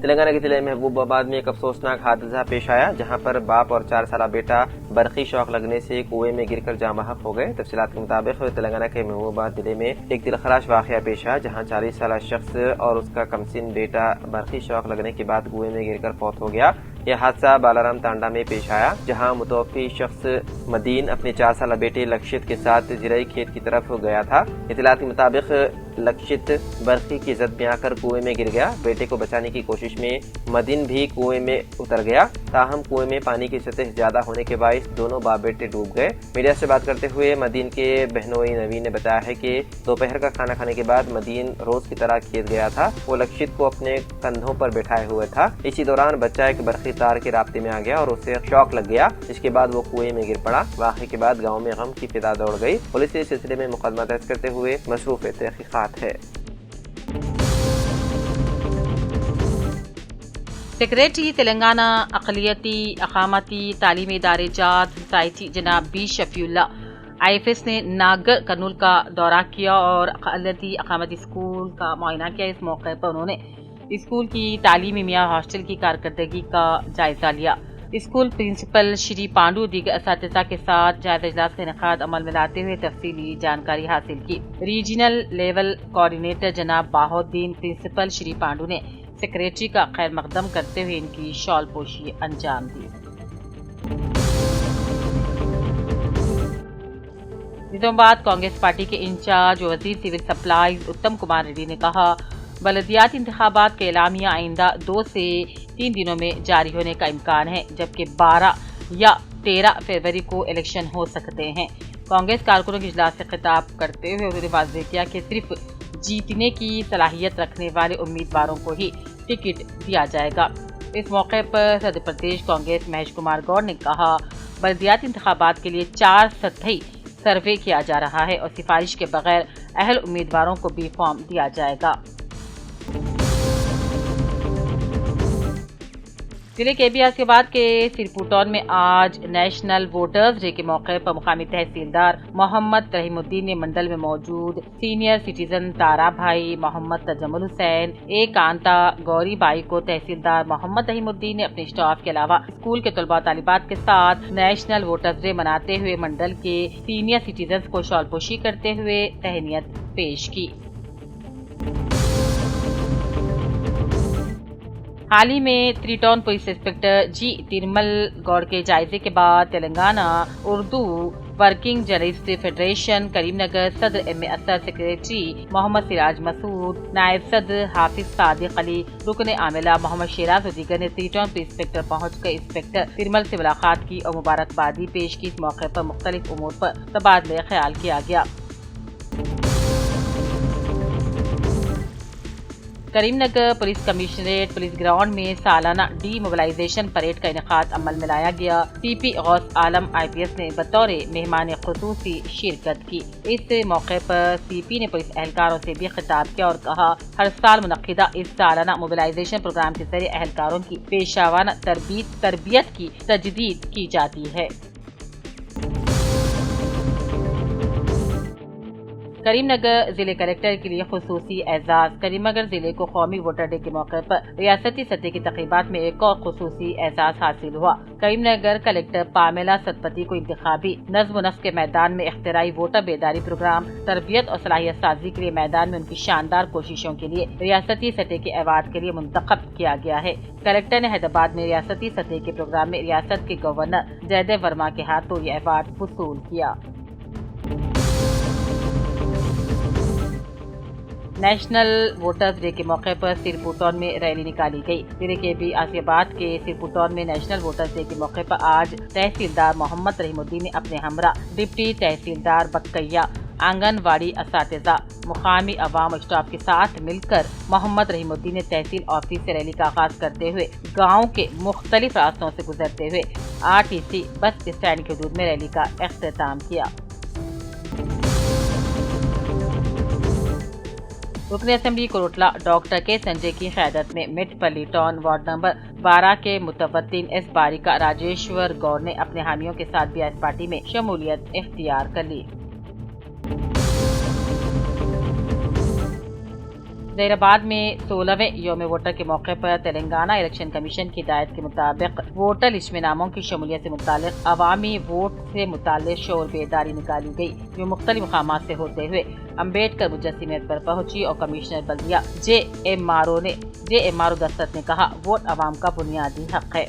تلنگانہ کے ضلع محبوب آباد میں ایک افسوسناک حادثہ پیش آیا، جہاں پر باپ اور 4 سالہ بیٹا برقی شاک لگنے سے کنویں میں گر کر جاں بحق ہو گئے۔ تفصیلات کے مطابق تلنگانہ کے محبوب آباد ضلع میں ایک دلخراش واقعہ پیش آیا، جہاں 40 سالہ شخص اور اس کا کمسن بیٹا برقی شاک لگنے کے بعد کنویں میں گر کر فوت ہو گیا۔ یہ حادثہ بالارام تانڈا میں پیش آیا، جہاں متوفی شخص مدین اپنے 4 سالہ بیٹے لکشت کے ساتھ زرعی کھیت کی طرف گیا تھا۔ اطلاعات کے مطابق لکشت برقی کی زد میں آ کر کنویں میں گر گیا۔ بیٹے کو بچانے کی کوشش میں مدین بھی کنویں میں اتر گیا، تاہم کنویں میں پانی کی سطح زیادہ ہونے کے باعث دونوں باپ بیٹے ڈوب گئے۔ میڈیا سے بات کرتے ہوئے مدین کے بہنوئی نوین نے بتایا ہے کہ دوپہر کا کھانا کھانے کے بعد مدین روز کی طرح کھیت گیا تھا۔ وہ لکشت کو اپنے کندھوں پر بٹھائے ہوئے تھا۔ اسی دوران بچہ ایک برقی تار کے رابطے میں آ گیا اور اسے شوق لگ گیا، جس کے بعد وہ کنویں میں گر پڑا۔ واقعے کے بعد گاؤں میں غم کی فضا دوڑ گئی۔ پولیس اس سلسلے میں مقدمہ درج کرتے ہوئے مصروف تحقیقات ہے۔ سیکریٹری تلنگانہ اقلیتی اقامتی تعلیمی ادارے جات سوسائٹی جناب بی شفیع اللہ IFS نے ناگر کرنول کا دورہ کیا اور اقلیتی اقامتی اسکول کا معائنہ کیا۔ اس موقع پر انہوں نے اسکول کی تعلیمی معیار ہاسٹل کی کارکردگی کا جائزہ لیا۔ اسکول پرنسپل شری پانڈو دیگر اساتذہ کے ساتھ جائزہ اجلاس کا انعقاد عمل میں لاتے ہوئے تفصیلی جانکاری حاصل کی۔ ریجنل لیول کوآرڈینیٹر جناب باہودین پرنسپل شری پانڈو نے سیکریٹری کا خیر مقدم کرتے ہوئے ان کی شال پوشی انجام دی۔ اسلام آباد کانگریس پارٹی کے انچارج وزیر سول سپلائز اتم کمار ریڈی نے کہا، بلدیاتی انتخابات کے اعلامیہ آئندہ 2 سے 3 دنوں میں جاری ہونے کا امکان ہے، جبکہ 12 یا 13 فروری کو الیکشن ہو سکتے ہیں۔ کانگریس کارکنوں کے اجلاس سے خطاب کرتے ہوئے انہوں نے واضح کیا کہ صرف جیتنے کی صلاحیت رکھنے والے امیدواروں کو ہی ٹکٹ دیا جائے گا۔ اس موقع پر صدر پردیش کانگریس مہیش کمار گوڑ نے کہا، بلدیاتی انتخابات کے لیے 4 سطحی سروے کیا جا رہا ہے اور سفارش کے بغیر اہل امیدواروں کو بھی فارم دیا جائے گا۔ ضلع کے بی آباد کے سرپور ٹاؤن میں آج نیشنل ووٹرز ڈے کے موقع پر مقامی تحصیلدار محمد رحیم الدین نے منڈل میں موجود سینئر سٹیزن تارا بھائی، محمد تجمل حسین، کانتا گوری بائی کو تحصیلدار محمد رحیم الدین نے اپنے اسٹاف کے علاوہ اسکول کے طلباء طالبات کے ساتھ نیشنل ووٹرز ڈے مناتے ہوئے منڈل کے سینئر سٹیزنز کو شال پوشی کرتے ہوئے تہنیت پیش کی۔ حال ہی میں 3 town police inspector G Tirmal Goud کے جائزے کے بعد Telangana Urdu working journalist federation Karimnagar صدر ایم اسد، سیکریٹری محمد سراج مسعود، نائب صدر حافظ صادق علی، رکن عاملہ محمد شیراز اور دیگر نے 3 ٹاؤن پولیس انسپکٹر پہنچ کر انسپکٹر ترمل سے ملاقات کی اور مبارکبادی پیش کی۔ اس موقع پر مختلف امور پر تبادلہ خیال کیا گیا۔ Karimnagar police commissionerate police ground میں سالانہ ڈی موبلائزیشن پریڈ کا انعقاد عمل میں لایا گیا۔ سی پی غوث عالم IPS نے بطور مہمان خصوصی شرکت کی۔ اس موقع پر سی پی نے پولیس اہلکاروں سے بھی خطاب کیا اور کہا، ہر سال منعقدہ اس سالانہ موبلائزیشن پروگرام کے ذریعے اہلکاروں کی پیشہ ورانہ تربیت کی تجدید کی جاتی ہے۔ کریم نگر ضلع کلکٹر کے لیے خصوصی اعزاز۔ کریم نگر ضلع کو قومی ووٹر ڈے کے موقع پر ریاستی سطح کی تقریبات میں ایک اور خصوصی اعزاز حاصل ہوا۔ کریم نگر کلکٹر پامیلا ستپتی کو انتخابی نظم و نسق کے میدان میں اختراعی ووٹر بیداری پروگرام، تربیت اور صلاحیت سازی کے لیے میدان میں ان کی شاندار کوششوں کے لیے ریاستی سطح کے ایوارڈ کے لیے منتخب کیا گیا ہے۔ کلکٹر نے حیدرآباد میں ریاستی سطح کے پروگرام میں ریاست کے گورنر جے ورما کے ہاتھوں یہ ایوارڈ وصول کیا۔ نیشنل ووٹرز ڈے کے موقع پر سرپور ٹاؤن میں ریلی نکالی گئی۔ ضلع کے بی آباد کے سرپور ٹاؤن میں نیشنل ووٹرز ڈے کے موقع پر آج تحصیلدار محمد رحیم الدین نے اپنے ہمراہ ڈپٹی تحصیلدار بکیا، آنگن واڑی اساتذہ، مقامی عوام و اسٹاف کے ساتھ مل کر محمد رحیم الدین نے تحصیل آفس سے ریلی کا آغاز کرتے ہوئے گاؤں کے مختلف راستوں سے گزرتے ہوئے RTC بس اسٹینڈ کی حدود میں ریلی کا اختتام کیا۔ رکن اسمبلی کوروٹلا ڈاکٹر کے سنجے کی قیادت میں مٹ پلی ٹاؤن وارڈ نمبر 12 के मुतवत्तिन एस बारिका राजेश्वर गौर ने अपने हामियों के साथ BIS पार्टी में शमूलियत इख्तियार कर ली। जहीराबाद में 16वें यौम वोटर के मौके पर तेलंगाना इलेक्शन कमीशन की हिदायत के मुताबिक वोटर लिस्ट में नामों की शमूलियत से मुतालिक अवामी वोट से मुतालिक शोर बेदारी निकाली गई, जो मुख्तलिफ मकामात से होते हुए अम्बेडकर मुजस्सिमियत पर पहुंची और कमिश्नर बल्दिया JMRO दस्तत ने कहा, वोट अवाम का बुनियादी हक है।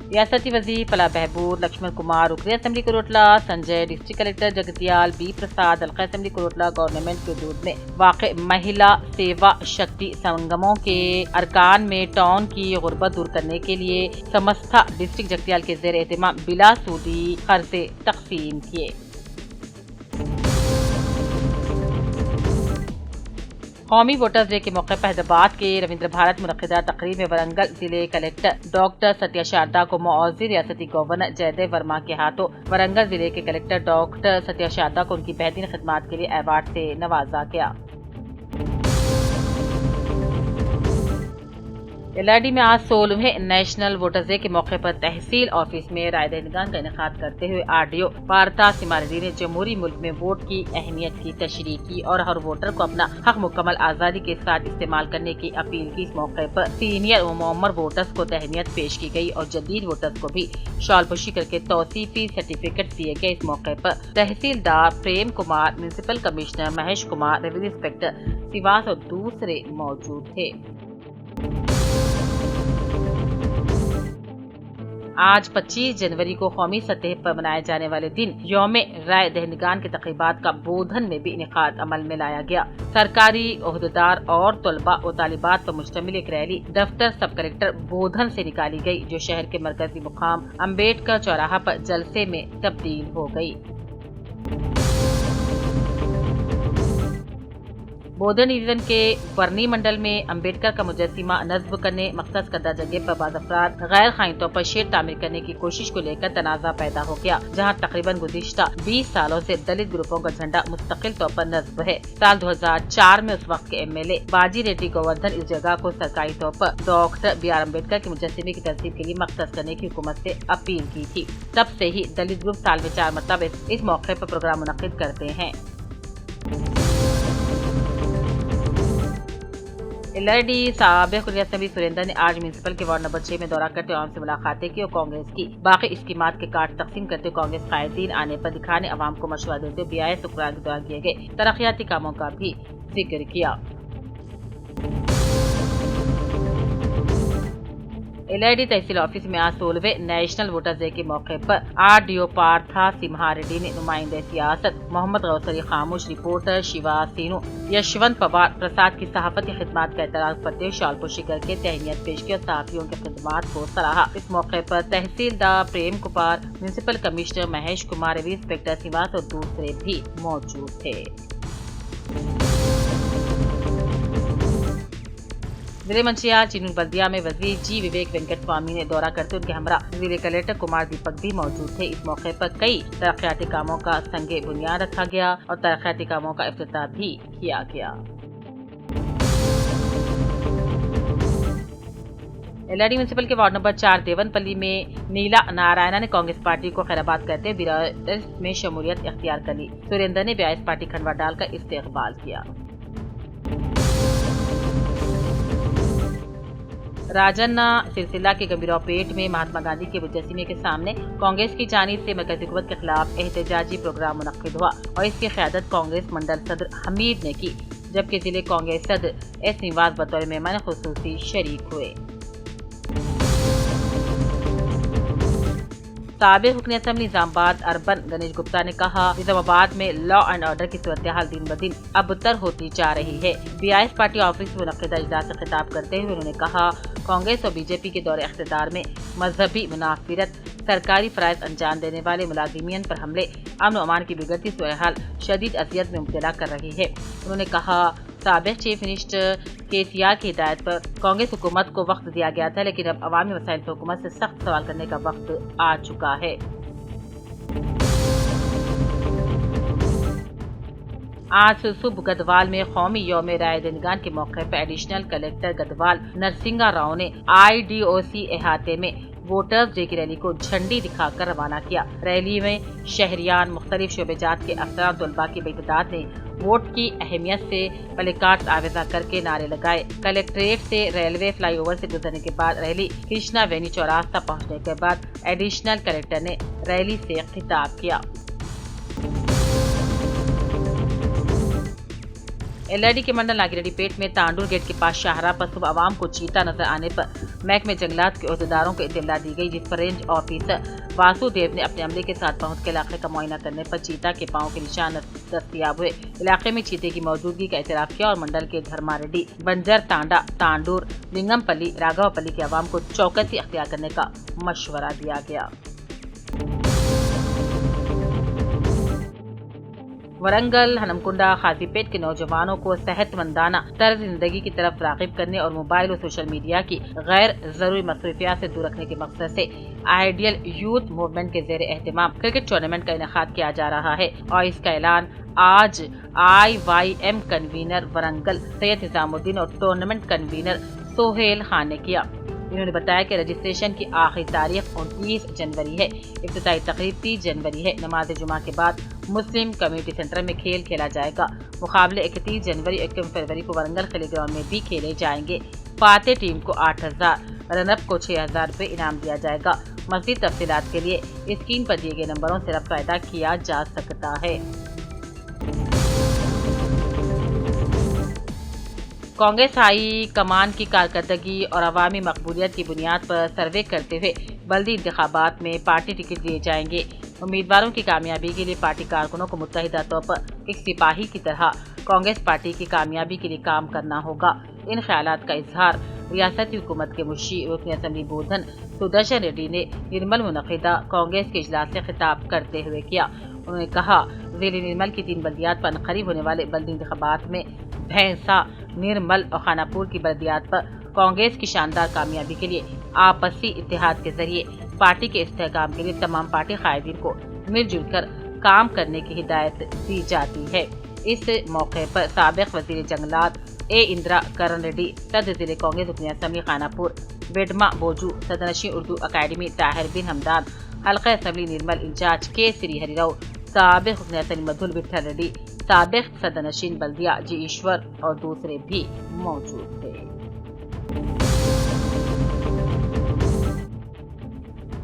रियासती वजीर फलाह बहबूद लक्ष्मण कुमार रुकनी assembly Korutla, Sanjay district collector Jagtial B Prasad हल्का असेंबली कोरोटला गवर्नमेंट के हदूद में वाक़ महिला सेवा शक्ति संगमों के अरकान में टाउन की गुर्बत दूर करने के लिए समस्था डिस्ट्रिक्ट जगतियाल के ज़ेर एहतमाम बिला सूदी खर्चे तकसीम किए। कौमी वोटर्स डे के मौके पर हैदराबाद के रविंद्र भारत मुनक्किदा तकरीब में वरंगल जिले कलेक्टर डॉक्टर सत्या शारदा को मुआवज़ी रियासती गवर्नर जयदेव वर्मा के हाथों वरंगल जिले के कलेक्टर डॉक्टर सत्या शारदा को उनकी बेहतरीन खिदमत के लिए अवार्ड से नवाजा गया। LRD में आज 16वें नेशनल वोटर्स डे के मौके पर तहसील ऑफिस में राय दहिंदगान का इनेकाद करते हुए RDO पार्था सिमारेड्डी ने जमहूरी मुल्क में वोट की अहमियत की तशरीह की और हर वोटर को अपना हक मुकम्मल आज़ादी के साथ इस्तेमाल करने की अपील की। इस मौके पर सीनियर व मुअम्मर वोटर्स को तहनीत पेश की गई और जदीद वोटर्स को भी शॉलपोशी करके तौसीफी सर्टिफिकेट दिए गए। इस मौके पर तहसीलदार Prem Kumar, municipal commissioner Mahesh Kumar, revenue inspector Sivas और दूसरे मौजूद थे। आज 25 जनवरी को कौमी सतह पर मनाए जाने वाले दिन यौम राय दहिंदगान के तकरीबात का बोधन में भी इनेकाद अमल में लाया गया। सरकारी ओहदेदार और तलबा व तालिबात पर मुश्तमिल एक रैली दफ्तर सब कलेक्टर बोधन से निकाली गई, जो शहर के मरकजी मुकाम अम्बेडकर चौराहा पर जलसे में तब्दील हो गई। बोधन डिवीजन के बरनी मंडल में अम्बेडकर का मुजस्सिमा नस्ब करने मखसूस करदा जगह पर बाज़ अफराद गैर कानूनी तौर पर शेड तामीर करने की कोशिश को लेकर तनाज़ा पैदा हो गया, जहां तकरीबन गुज़िश्ता 20 सालों से दलित ग्रुपों का झंडा मुस्तकिल तौर पर नस्ब है। साल 2004 में उस वक्त के MLA बाजी रेड्डी गोवर्धन इस जगह को सरकारी तौर पर डॉक्टर BR अम्बेडकर के मुजस्सिमे की तस्दीक के लिए मखसूस करने की हुकूमत से अपील की थी। तब से ही दलित ग्रुप साल में 4 मरतबा इस मौके पर प्रोग्राम मुनक्किद करते हैं। LRD साबिक़ वज़ीर असेंबली सुरेंद्र ने आज म्यूनिसिपल के वार्ड नंबर 6 में दौरा करते आवाम से मुलाकातें की और कांग्रेस की बाकी स्कीमात के कार्ड तकसीम करते कांग्रेस कायदीन आने पर दिखाने अवाम को मशवरा देते BIS हुक्मरान के द्वारा किए गए तरक्याती कामों का भी जिक्र किया। LRD तहसील ऑफिस में आज 16वें नेशनल वोटर्स डे के मौके पर RDO पार्था सिमारेड्डी ने नुमाइंदे सियासत मोहम्मद गौसरी खामोश, रिपोर्टर शिवा सीनू, यशवंत पवार प्रसाद की सहाफती खिदमत का एतराफ़ करते हुए शॉलपोशी करके तहनीत पेश की और सहाफियों की खिदमत को सराहा। इस मौके पर तहसीलदार Prem Kumar, municipal commissioner Mahesh Kumar, revenue inspector Sivas और दूसरे भी मौजूद थे। जिले मंचियार चिनूर बल्दिया में वजीर जी विवेक वेंकट स्वामी ने दौरा करते उनके हमरा जिले कलेक्टर कुमार दीपक भी मौजूद थे। इस मौके पर कई तरक्याती कामों का संगे बुनियाद रखा गया और तरक्याती कामों का इफ्तिताह भी किया गया। LRD म्यूनिसिपल के वार्ड नंबर 4 देवनपल्ली में नीला नारायणा ने कांग्रेस पार्टी को खैराबाद करते हुए BIS में शमूलियत इख्तियार कर ली। सुरेंद्र ने BIS पार्टी खंडवा डालकर इस्तेकबाल किया। राजन्ना सिलसिला के गंभीरावपेट में महात्मा गांधी के मुजस्सिमे के सामने कांग्रेस की जानिब से मरकज़ी हुकूमत के खिलाफ एहतजाजी प्रोग्राम मुनक्किद हुआ और इसकी क़यादत कांग्रेस मंडल सदर हमीद ने की, जबकि जिले कांग्रेस सदर S निवास बतौर मेहमान खुसूसी शरीक हुए। साबिक़ रुकन असेंबली निजामाबाद अर्बन गणेश गुप्ता ने कहा, निजामाबाद में लॉ एंड ऑर्डर की सूरत हाल दिन ब दिन अबतर होती जा रही है। BIS पार्टी ऑफिस में मुनक्किदा इजलास से खिताब करते हुए उन्होंने कहा, कांग्रेस और BJP के दौरे इख्तिदार में मजहबी मुनाफिरत, सरकारी फराइज अंजाम देने वाले मुलाजिमीन पर हमले, अमन और अमान की बिगड़ती सूरत हाल शदीद अजियत में मुब्तला कर रही है। उन्होंने कहा, साबिक़ चीफ मिनिस्टर KCR की हिदायत पर कांग्रेस हुकूमत को वक्त दिया गया था, लेकिन अब अवामी मसाइल पर हुकूमत से सख्त सवाल करने का वक्त आ चुका है। आज सुबह गदवाल में कौमी यौम राय दहिंदगान के मौके पर एडिशनल कलेक्टर गदवाल नरसिंगा राव ने IDOC अहाते में वोटर्स डे की रैली को झंडी दिखाकर रवाना किया। रैली में शहरियान, मुख्तलिफ शोबेजात के अफसरान तलबा की बड़ी तादाद ने वोट की अहमियत से प्लेकार्ड्स आवेजा करके नारे लगाए। कलेक्ट्रेट से रेलवे फ्लाईओवर से गुजरने के बाद रैली कृष्णा वेन्यू चौरास्ता पहुंचने के बाद एडिशनल कलेक्टर ने रैली से खिताब किया। LRD के मंडल नागिरेड्डीपेट में तांडूर गेट के पास शाहरा पर सुबह आवाम को चीता नजर आने पर महकमे जंगलात के अहदेदारों को इत्तला दी गई, जिस पर रेंज ऑफिसर वासुदेव ने अपने अमले के साथ पहुंच के इलाके का मुआयना करने पर चीता के पांव के निशान दस्तियाब हुए। इलाके में चीते की मौजूदगी का एतराफ किया और मंडल के धर्मारेड्डी, बंजर तांडा, तांडूर, लिंगमपल्ली, राघवपल्ली के अवाम को चौकसी अख्तियार करने का मशवरा दिया गया। वरंगल, हनमकुंडा, खाजीपेट के नौजवानों को सेहतमंदाना तर्ज जिंदगी की तरफ राग़िब करने और मोबाइल और सोशल मीडिया की गैर जरूरी मसरूफियात से दूर रखने के मकसद से आइडियल यूथ मूवमेंट के ज़ेर एहतमाम क्रिकेट टूर्नामेंट का इनेकाद किया जा रहा है और इसका ऐलान आज IYM कन्वीनर वरंगल सैयद निजामुद्दीन और टूर्नामेंट कन्वीनर सोहेल खान ने किया। इन्होंने बताया कि रजिस्ट्रेशन की आखिरी तारीख 29 जनवरी है। इब्तिदाई तकरीब 30 जनवरी है। नमाज जुमा के बाद मुस्लिम कम्युनिटी सेंटर में खेल खेला जाएगा। मुकाबले 31 जनवरी और 1 फरवरी को वरंगल खेले ग्राउंड में भी खेले जाएंगे। फाते टीम को 8,000, रनअप को 6,000 रुपए इनाम दिया जाएगा। मज़ीद तफसीलात के लिए स्क्रीन पर दिए गए नंबरों से रब्ता किया जा सकता है। कांग्रेस हाई कमान की कारकर्दगी और अवामी मकबूलियत की बुनियाद पर सर्वे करते हुए बल्दी इंतखाबात में पार्टी टिकट दिए जाएंगे। उम्मीदवारों की कामयाबी के लिए पार्टी कारकुनों को मुत्तहिदा तौर पर एक सिपाही की तरह कांग्रेस पार्टी की कामयाबी के लिए काम करना होगा। इन ख्यालात का इजहार रियासती हुकूमत के मुंशी रुकन असम्बली बोधन सुदर्शन रेड्डी ने निर्मल मुनक़िदा कांग्रेस के इजलास से खिताब करते हुए किया। उन्होंने कहा, ज़ेल निर्मल की 3 बल्दियात पर करीब होने वाले बल्दी इंतखाबात में भैंसा, निर्मल और खानापुर की बल्दियात पर कांग्रेस की शानदार कामयाबी के लिए आपसी इत्तेहाद के जरिए पार्टी के इस्तेहकाम के लिए तमाम पार्टी कायदीन को मिलजुल कर काम करने की हिदायत दी जाती है। इस मौके पर साबिक वजीर जंगलात इंदिरा करण रेड्डी, सदर जिले कांग्रेस रुकन असम्बली खानापुर वेडमा बोजू, सदनशीन उर्दू अकेडमी ताहिर बिन हमदान, हल्का असम्बली निर्मल इंचार्ज के श्री हरिराव, साबिक रुकन असम्बली मधुल विठल रेड्डी, साबिक सदनशीन बल्दिया जी ईश्वर और दूसरे भी मौजूद थे।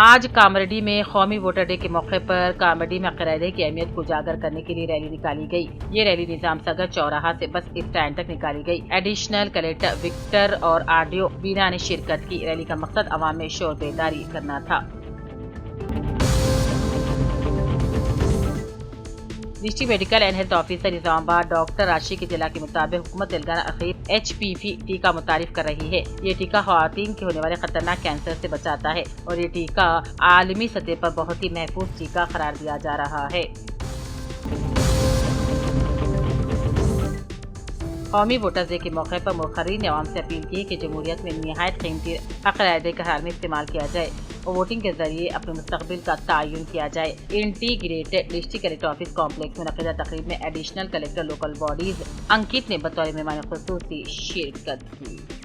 आज कामरेड्डी में कौमी वोटर डे के मौके पर कामरेड्डी में अक़ीदे की अहमियत को उजागर करने के लिए रैली निकाली गई। ये रैली निजाम सागर चौराहा से बस स्टैंड तक निकाली गई। एडिशनल कलेक्टर विक्टर और RDO बीना ने शिरकत की। रैली का मकसद अवाम में शोर बेदारी करना था। District medical and health officer Nizamabad doctor राशि के इत्तला के मुताबिक हुकूमत तेलंगाना अखीर HPV टीका मुतारिफ कर रही है। ये टीका ख़वातीन के होने वाले खतरनाक कैंसर से बचाता है और ये टीका आलमी सतह पर बहुत ही महफूज टीका करार दिया जा रहा है। कौमी वोटर्स डे के मौके पर मुखर्रीन ने अवाम से अपील की कि जमहूरियत में निहायत कीमती अक़ीदे का हाल में इस्तेमाल किया जाए और वोटिंग के जरिए अपने मुस्तक़बिल का तयन किया जाए। Integrated district collector office complex में मुनक़िदा तक़रीब में एडिशनल कलेक्टर लोकल बॉडीज अंकित ने बतौर मेहमान ख़ुसूसी शिरकत की।